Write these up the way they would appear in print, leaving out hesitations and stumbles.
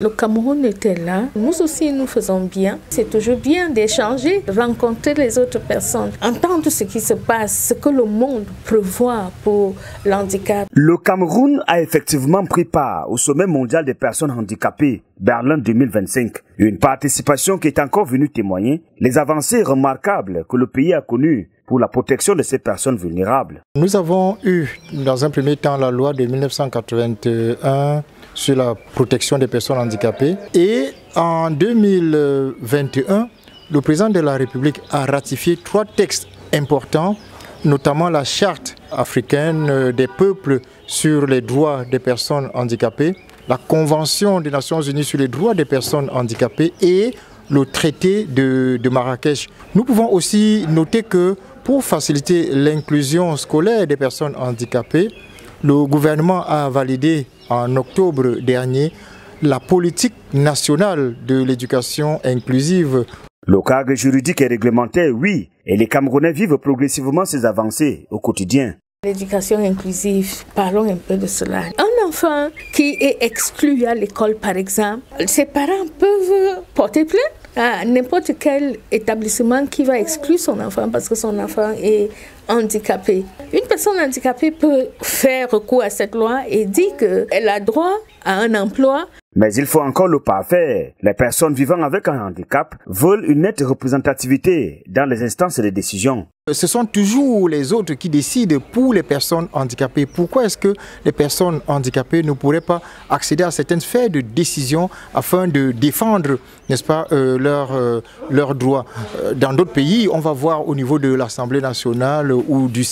Le Cameroun était là, nous aussi nous faisons bien. C'est toujours bien d'échanger, rencontrer les autres personnes, entendre ce qui se passe, ce que le monde prévoit pour l'handicap. Le Cameroun a effectivement pris part au sommet mondial des personnes handicapées, Berlin 2025. Une participation qui est encore venue témoigner les avancées remarquables que le pays a connues pour la protection de ces personnes vulnérables. Nous avons eu dans un premier temps la loi de 1981 sur la protection des personnes handicapées et en 2021, le président de la République a ratifié 3 textes importants, notamment la charte africaine des peuples sur les droits des personnes handicapées, la Convention des Nations Unies sur les droits des personnes handicapées et le traité de Marrakech. Nous pouvons aussi noter que pour faciliter l'inclusion scolaire des personnes handicapées, le gouvernement a validé en octobre dernier la politique nationale de l'éducation inclusive. Le cadre juridique et réglementaire, oui, et les Camerounais vivent progressivement ces avancées au quotidien. L'éducation inclusive, parlons un peu de cela. Un enfant qui est exclu à l'école, par exemple, ses parents peuvent porter plainte à n'importe quel établissement qui va exclure son enfant parce que son enfant est handicapé. Une personne handicapée peut faire recours à cette loi et dire qu'elle a droit à un emploi. Mais il faut encore le parfaire. Les personnes vivant avec un handicap veulent une nette représentativité dans les instances de décision. Ce sont toujours les autres qui décident pour les personnes handicapées. Pourquoi est-ce que les personnes handicapées ne pourraient pas accéder à certaines sphères de décision afin de défendre, n'est-ce pas, leurs droits? Dans d'autres pays, on va voir au niveau de l'Assemblée nationale ou du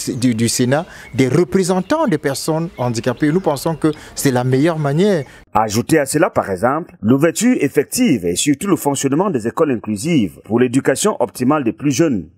Sénat des représentants des personnes handicapées. Nous pensons que c'est la meilleure manière. Ajouter à cela, par exemple, l'ouverture effective et surtout le fonctionnement des écoles inclusives pour l'éducation optimale des plus jeunes.